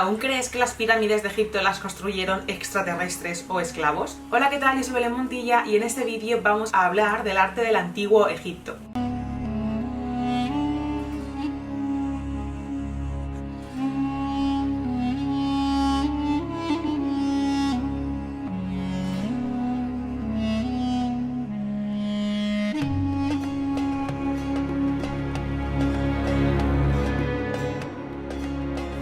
¿Aún crees que las pirámides de Egipto las construyeron extraterrestres o esclavos? Hola, ¿qué tal? Yo soy Belén Montilla y en este vídeo vamos a hablar del arte del antiguo Egipto.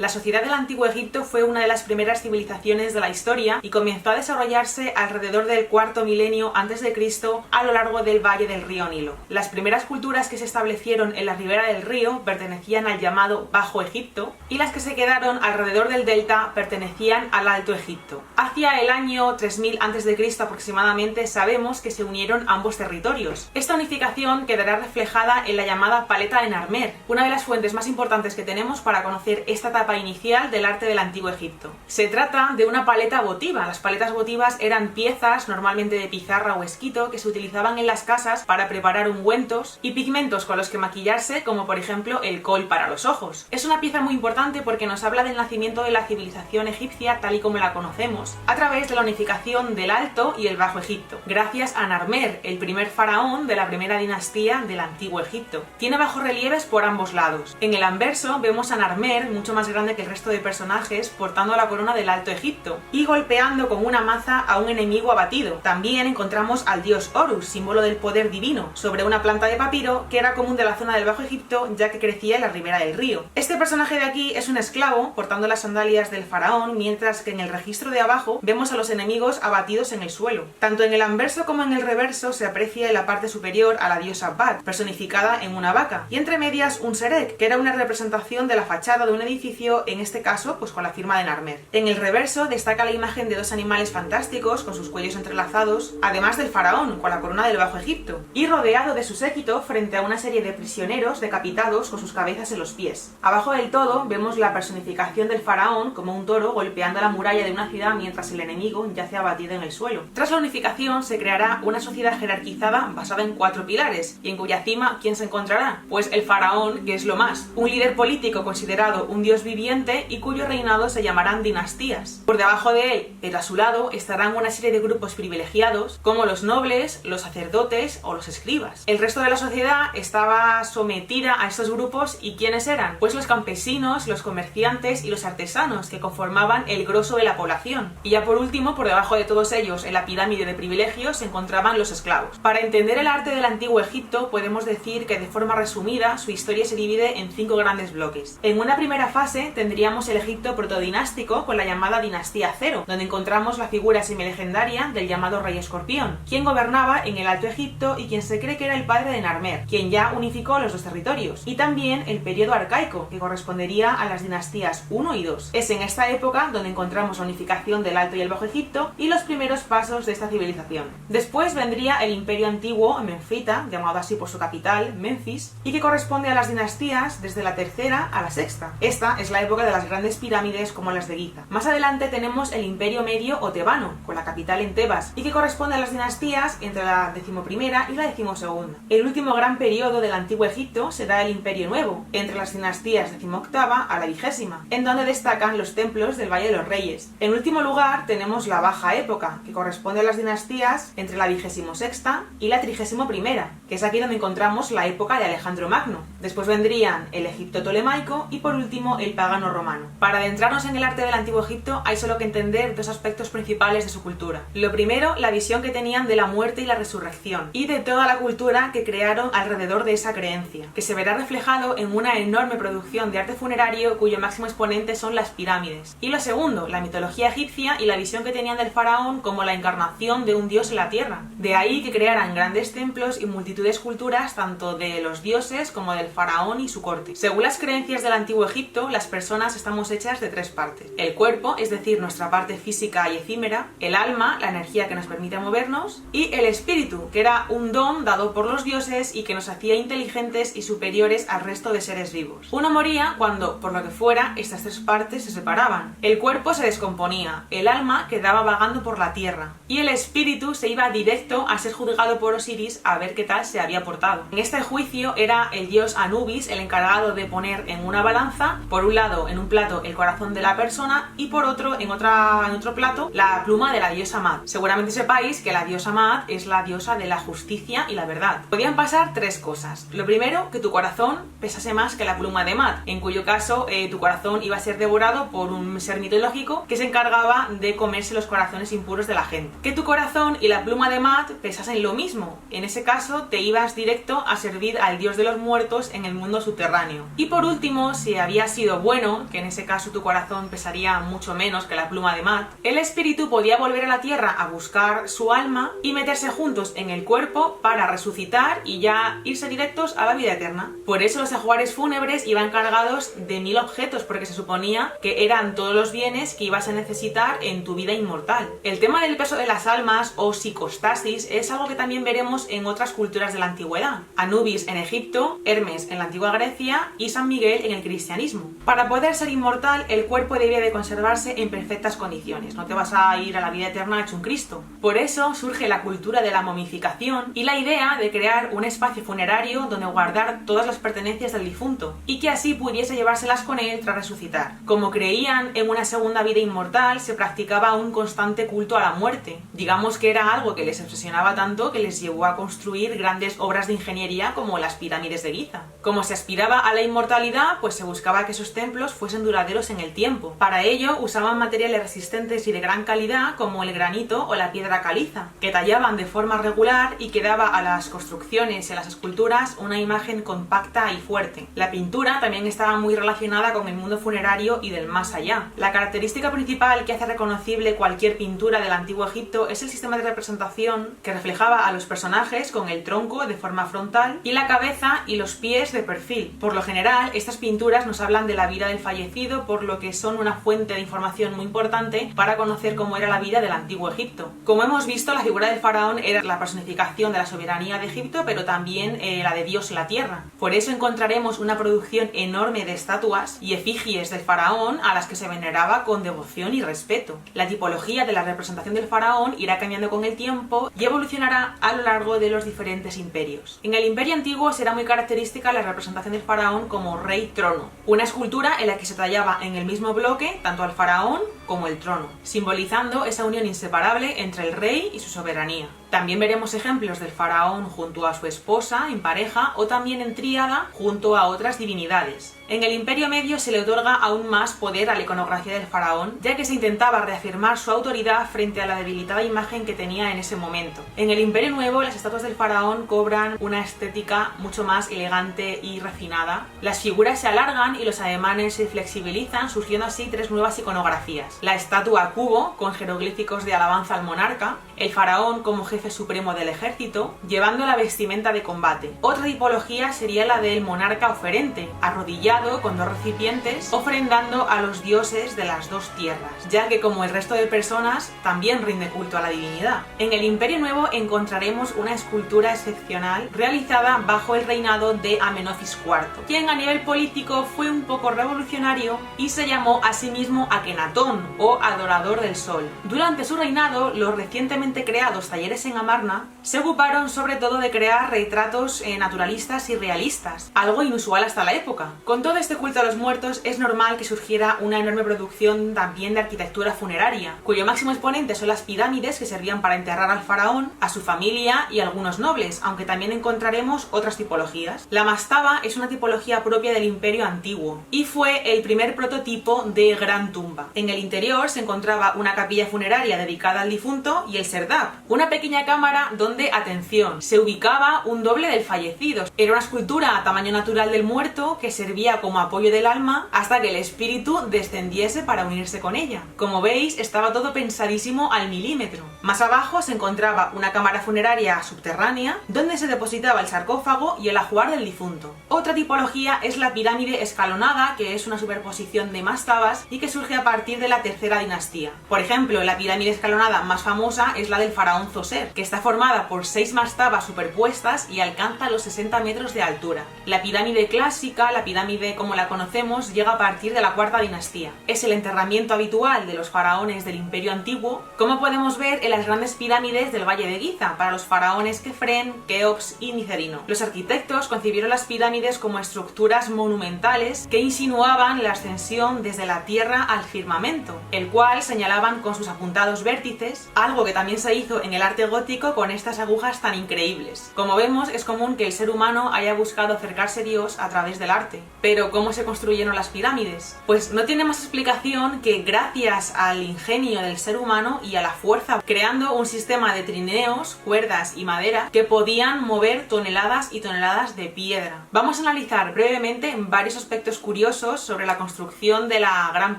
La sociedad del antiguo Egipto fue una de las primeras civilizaciones de la historia y comenzó a desarrollarse alrededor del cuarto milenio antes de Cristo a lo largo del valle del río Nilo. Las primeras culturas que se establecieron en la ribera del río pertenecían al llamado Bajo Egipto y las que se quedaron alrededor del delta pertenecían al Alto Egipto. Hacia el año 3000 a.C. aproximadamente sabemos que se unieron ambos territorios. Esta unificación quedará reflejada en la llamada paleta de Narmer, una de las fuentes más importantes que tenemos para conocer esta etapa inicial del arte del antiguo Egipto. Se trata de una paleta votiva. Las paletas votivas eran piezas normalmente de pizarra o esquito que se utilizaban en las casas para preparar ungüentos y pigmentos con los que maquillarse, como por ejemplo el col para los ojos. Es una pieza muy importante porque nos habla del nacimiento de la civilización egipcia tal y como la conocemos, a través de la unificación del Alto y el Bajo Egipto, gracias a Narmer, el primer faraón de la primera dinastía del antiguo Egipto. Tiene bajorrelieves por ambos lados. En el anverso vemos a Narmer, mucho más grande que el resto de personajes, portando la corona del Alto Egipto y golpeando con una maza a un enemigo abatido. También encontramos al dios Horus, símbolo del poder divino, sobre una planta de papiro que era común de la zona del Bajo Egipto ya que crecía en la ribera del río. Este personaje de aquí es un esclavo portando las sandalias del faraón, mientras que en el registro de abajo vemos a los enemigos abatidos en el suelo. Tanto en el anverso como en el reverso se aprecia en la parte superior a la diosa Bat, personificada en una vaca, y entre medias un serek, que era una representación de la fachada de un edificio, en este caso pues con la firma de Narmer. En el reverso destaca la imagen de dos animales fantásticos con sus cuellos entrelazados, además del faraón con la corona del Bajo Egipto, y rodeado de su séquito frente a una serie de prisioneros decapitados con sus cabezas en los pies. Abajo del todo vemos la personificación del faraón como un toro golpeando la muralla de una ciudad mientras el enemigo yace abatido en el suelo. Tras la unificación se creará una sociedad jerarquizada basada en 4 pilares, y en cuya cima ¿quién se encontrará? Pues el faraón, que es lo más, un líder político considerado un dios viviente y cuyo reinado se llamarán dinastías. Por debajo de él, pero a su lado, estarán una serie de grupos privilegiados como los nobles, los sacerdotes o los escribas. El resto de la sociedad estaba sometida a estos grupos. ¿Y quiénes eran? Pues los campesinos, los comerciantes y los artesanos, que conformaban el grosso de la población. Y ya por último, por debajo de todos ellos, en la pirámide de privilegios, se encontraban los esclavos. Para entender el arte del antiguo Egipto, podemos decir que de forma resumida, su historia se divide en 5 grandes bloques. En una primera fase tendríamos el Egipto protodinástico con la llamada dinastía Cero, donde encontramos la figura semilegendaria del llamado rey escorpión, quien gobernaba en el Alto Egipto y quien se cree que era el padre de Narmer, quien ya unificó los dos territorios, y también el periodo arcaico, que correspondería a las dinastías 1 y 2. Es en esta época donde encontramos la unificación del Alto y el Bajo Egipto y los primeros pasos de esta civilización. Después vendría el imperio antiguo menfita, llamado así por su capital, Menfis, y que corresponde a las dinastías desde la tercera a la sexta. Esta es la época de las grandes pirámides como las de Giza. Más adelante tenemos el Imperio Medio o Tebano, con la capital en Tebas, y que corresponde a las dinastías entre la 11ª y la 12ª. El último gran periodo del antiguo Egipto será el Imperio Nuevo, entre las dinastías 18ª a la 20ª, en donde destacan los templos del Valle de los Reyes. En último lugar tenemos la Baja Época, que corresponde a las dinastías entre la 26ª y la 31ª, que es aquí donde encontramos la época de Alejandro Magno. Después vendrían el Egipto Ptolemaico y por último el pagano romano. Para adentrarnos en el arte del antiguo Egipto hay solo que entender 2 aspectos principales de su cultura. Lo primero, la visión que tenían de la muerte y la resurrección, y de toda la cultura que crearon alrededor de esa creencia, que se verá reflejado en una enorme producción de arte funerario cuyo máximo exponente son las pirámides. Y lo segundo, la mitología egipcia y la visión que tenían del faraón como la encarnación de un dios en la tierra. De ahí que crearan grandes templos y multitud de esculturas tanto de los dioses como del faraón y su corte. Según las creencias del antiguo Egipto, las personas estamos hechas de 3 partes. El cuerpo, es decir, nuestra parte física y efímera, el alma, la energía que nos permite movernos, y el espíritu, que era un don dado por los dioses y que nos hacía inteligentes y superiores al resto de seres vivos. Uno moría cuando, por lo que fuera, estas 3 partes se separaban. El cuerpo se descomponía, el alma quedaba vagando por la tierra, y el espíritu se iba directo a ser juzgado por Osiris a ver qué tal se había portado. En este juicio era el dios Anubis el encargado de poner en una balanza, por un lado, lado en un plato el corazón de la persona y por otro, en otro plato, la pluma de la diosa Mat. Seguramente sepáis que la diosa Mat es la diosa de la justicia y la verdad. Podían pasar tres cosas. Lo primero, que tu corazón pesase más que la pluma de Mat, en cuyo caso tu corazón iba a ser devorado por un ser mitológico que se encargaba de comerse los corazones impuros de la gente. Que tu corazón y la pluma de Mat pesasen lo mismo. En ese caso te ibas directo a servir al dios de los muertos en el mundo subterráneo. Y por último, si había sido bueno, que en ese caso tu corazón pesaría mucho menos que la pluma de Mat, el espíritu podía volver a la tierra a buscar su alma y meterse juntos en el cuerpo para resucitar y ya irse directos a la vida eterna. Por eso los ajuares fúnebres iban cargados de 1000 objetos, porque se suponía que eran todos los bienes que ibas a necesitar en tu vida inmortal. El tema del peso de las almas o psicostasis es algo que también veremos en otras culturas de la antigüedad. Anubis en Egipto, Hermes en la antigua Grecia y San Miguel en el cristianismo. Para poder ser inmortal, el cuerpo debía de conservarse en perfectas condiciones. No te vas a ir a la vida eterna hecho un Cristo. Por eso surge la cultura de la momificación y la idea de crear un espacio funerario donde guardar todas las pertenencias del difunto y que así pudiese llevárselas con él tras resucitar. Como creían en una segunda vida inmortal, se practicaba un constante culto a la muerte. Digamos que era algo que les obsesionaba tanto que les llevó a construir grandes obras de ingeniería como las pirámides de Giza. Como se aspiraba a la inmortalidad, pues se buscaba que esos templos fuesen duraderos en el tiempo. Para ello usaban materiales resistentes y de gran calidad como el granito o la piedra caliza, que tallaban de forma regular y que daba a las construcciones y a las esculturas una imagen compacta y fuerte. La pintura también estaba muy relacionada con el mundo funerario y del más allá. La característica principal que hace reconocible cualquier pintura del antiguo Egipto es el sistema de representación que reflejaba a los personajes con el tronco de forma frontal y la cabeza y los pies de perfil. Por lo general, estas pinturas nos hablan de la vida del fallecido, por lo que son una fuente de información muy importante para conocer cómo era la vida del antiguo Egipto. Como hemos visto, la figura del faraón era la personificación de la soberanía de Egipto, pero también la de Dios en la tierra. Por eso encontraremos una producción enorme de estatuas y efigies del faraón a las que se veneraba con devoción y respeto. La tipología de la representación del faraón irá cambiando con el tiempo y evolucionará a lo largo de los diferentes imperios. En el imperio antiguo será muy característica la representación del faraón como rey trono, una escultura en la que se tallaba en el mismo bloque tanto al faraón como el trono, simbolizando esa unión inseparable entre el rey y su soberanía. También veremos ejemplos del faraón junto a su esposa en pareja o también en tríada junto a otras divinidades. En el Imperio Medio se le otorga aún más poder a la iconografía del faraón, ya que se intentaba reafirmar su autoridad frente a la debilitada imagen que tenía en ese momento. En el Imperio Nuevo, las estatuas del faraón cobran una estética mucho más elegante y refinada. Las figuras se alargan y los ademanes se flexibilizan, surgiendo así tres nuevas iconografías. La estatua cubo, con jeroglíficos de alabanza al monarca, el faraón como jefe supremo del ejército, llevando la vestimenta de combate. Otra tipología sería la del monarca oferente, arrodillado con dos recipientes, ofrendando a los dioses de las dos tierras, ya que como el resto de personas también rinde culto a la divinidad. En el Imperio Nuevo encontraremos una escultura excepcional realizada bajo el reinado de Amenofis IV, quien a nivel político fue un poco revolucionario y se llamó a sí mismo Akenatón o adorador del sol. Durante su reinado, los recientemente creados talleres en Amarna se ocuparon sobre todo de crear retratos naturalistas y realistas, algo inusual hasta la época. Con todo este culto a los muertos es normal que surgiera una enorme producción también de arquitectura funeraria, cuyo máximo exponente son las pirámides que servían para enterrar al faraón, a su familia y a algunos nobles, aunque también encontraremos otras tipologías. La mastaba es una tipología propia del Imperio Antiguo y fue el primer prototipo de gran tumba. En el interior se encontraba una capilla funeraria dedicada al difunto y el serdab, una pequeña cámara donde, atención, se ubicaba un doble del fallecido. Era una escultura a tamaño natural del muerto que servía como apoyo del alma hasta que el espíritu descendiese para unirse con ella. Como veis, estaba todo pensadísimo al milímetro. Más abajo se encontraba una cámara funeraria subterránea donde se depositaba el sarcófago y el ajuar del difunto. Otra tipología es la pirámide escalonada, que es una superposición de mastabas y que surge a partir de la tercera dinastía. Por ejemplo, la pirámide escalonada más famosa es la del faraón Zoser, Keops, que está formada por 6 mastabas superpuestas y alcanza los 60 metros de altura. La pirámide clásica, la pirámide como la conocemos, llega a partir de la cuarta dinastía. Es el enterramiento habitual de los faraones del Imperio Antiguo, como podemos ver en las grandes pirámides del Valle de Giza, para los faraones Kefren, Keops y Micerino. Los arquitectos concibieron las pirámides como estructuras monumentales que insinuaban la ascensión desde la tierra al firmamento, el cual señalaban con sus apuntados vértices, algo que también se hizo en el arte gótico con estas agujas tan increíbles. Como vemos, es común que el ser humano haya buscado acercarse a Dios a través del arte. Pero ¿cómo se construyeron las pirámides? Pues no tiene más explicación que gracias al ingenio del ser humano y a la fuerza, creando un sistema de trineos, cuerdas y madera que podían mover toneladas y toneladas de piedra. Vamos a analizar brevemente varios aspectos curiosos sobre la construcción de la Gran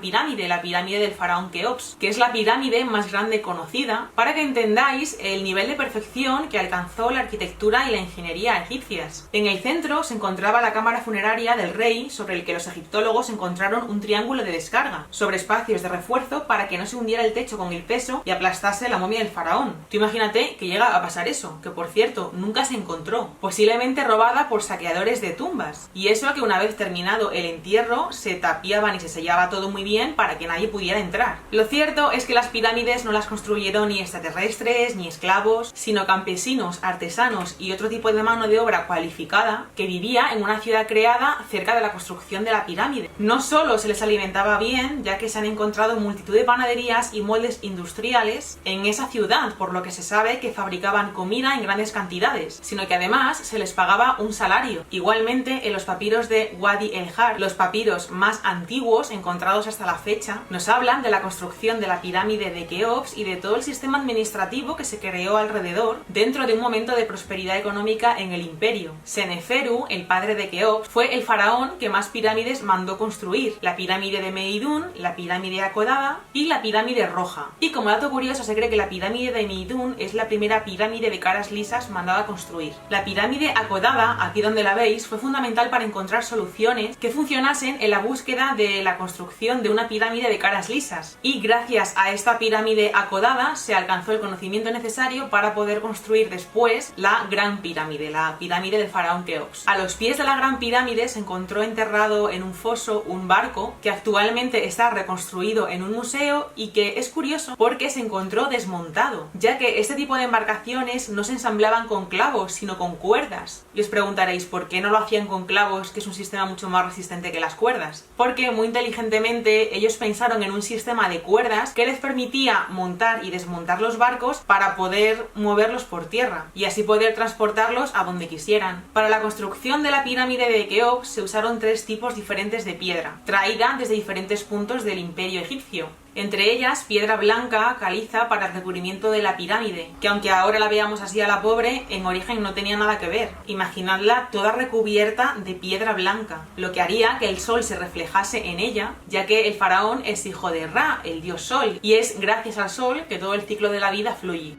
Pirámide, la pirámide del faraón Keops, que es la pirámide más grande conocida, para que entendáis el nivel de perfección que alcanzó la arquitectura y la ingeniería egipcias. En el centro se encontraba la cámara funeraria del rey, sobre el que los egiptólogos encontraron un triángulo de descarga, sobre espacios de refuerzo para que no se hundiera el techo con el peso y aplastase la momia del faraón. Tú imagínate que llega a pasar eso, que por cierto nunca se encontró, posiblemente robada por saqueadores de tumbas. Y eso que una vez terminado el entierro se tapiaban y se sellaba todo muy bien para que nadie pudiera entrar. Lo cierto es que las pirámides no las construyeron ni extraterrestres ni esclavos, sino campesinos, artesanos y otro tipo de mano de obra cualificada que vivía en una ciudad creada cerca de la construcción de la pirámide. No solo se les alimentaba bien, ya que se han encontrado multitud de panaderías y moldes industriales en esa ciudad, por lo que se sabe que fabricaban comida en grandes cantidades, sino que además se les pagaba un salario. Igualmente, en los papiros de Wadi el-Har, los papiros más antiguos encontrados hasta la fecha, nos hablan de la construcción de la pirámide de Keops y de todo el sistema administrativo que se creó alrededor dentro de un momento de prosperidad económica en el imperio. Seneferu, el padre de Keops, fue el faraón que más pirámides mandó construir: la pirámide de Meidún, la pirámide acodada y la pirámide roja. Y como dato curioso, se cree que la pirámide de Meidún es la primera pirámide de caras lisas mandada a construir. La pirámide acodada, aquí donde la veis, fue fundamental para encontrar soluciones que funcionasen en la búsqueda de la construcción de una pirámide de caras lisas. Y gracias a esta pirámide acodada se alcanzó el conocimiento necesario para poder construir después la Gran Pirámide, la pirámide del faraón Keops. A los pies de la Gran Pirámide se encontró enterrado en un foso un barco que actualmente está reconstruido en un museo y que es curioso porque se encontró desmontado, ya que este tipo de embarcaciones no se ensamblaban con clavos, sino con cuerdas. Y os preguntaréis, ¿por qué no lo hacían con clavos, que es un sistema mucho más resistente que las cuerdas? Porque muy inteligentemente ellos pensaron en un sistema de cuerdas que les permitía montar y desmontar los barcos para poder moverlos por tierra y así poder transportarlos a donde quisieran. Para la construcción de la pirámide de Keops se usaron 3 tipos diferentes de piedra, traída desde diferentes puntos del imperio egipcio. Entre ellas, piedra blanca caliza para el recubrimiento de la pirámide, que aunque ahora la veamos así a la pobre, en origen no tenía nada que ver. Imaginadla toda recubierta de piedra blanca, lo que haría que el sol se reflejase en ella, ya que el faraón es hijo de Ra, el dios sol, y es gracias al sol que todo el ciclo de la vida fluye.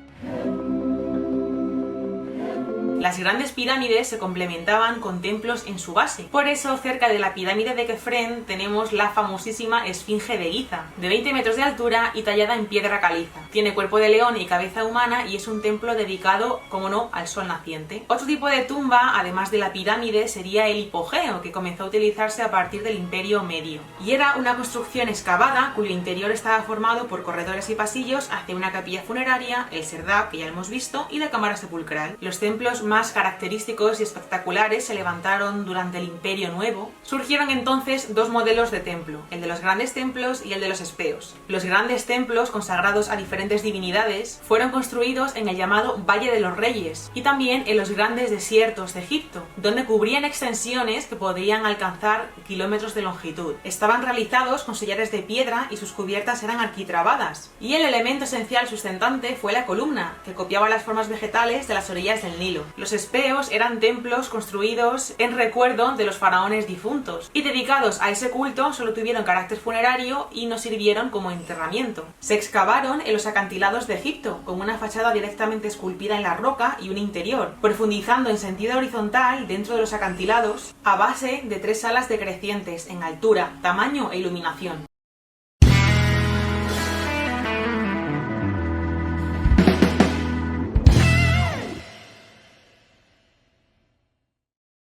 Las grandes pirámides se complementaban con templos en su base. Por eso, cerca de la pirámide de Kefren tenemos la famosísima Esfinge de Giza, de 20 metros de altura y tallada en piedra caliza. Tiene cuerpo de león y cabeza humana y es un templo dedicado, como no, al sol naciente. Otro tipo de tumba, además de la pirámide, sería el hipogeo, que comenzó a utilizarse a partir del Imperio Medio. Y era una construcción excavada cuyo interior estaba formado por corredores y pasillos hacia una capilla funeraria, el serdab, que ya hemos visto, y la cámara sepulcral. Los templos más característicos y espectaculares se levantaron durante el Imperio Nuevo. Surgieron entonces 2 modelos de templo, el de los grandes templos y el de los espeos. Los grandes templos, consagrados a diferentes divinidades, fueron construidos en el llamado Valle de los Reyes y también en los grandes desiertos de Egipto, donde cubrían extensiones que podían alcanzar kilómetros de longitud. Estaban realizados con sillares de piedra y sus cubiertas eran arquitrabadas. Y el elemento esencial sustentante fue la columna, que copiaba las formas vegetales de las orillas del Nilo. Los espeos eran templos construidos en recuerdo de los faraones difuntos y dedicados a ese culto solo tuvieron carácter funerario y no sirvieron como enterramiento. Se excavaron en los acantilados de Egipto con una fachada directamente esculpida en la roca y un interior, profundizando en sentido horizontal dentro de los acantilados a base de 3 salas decrecientes en altura, tamaño e iluminación.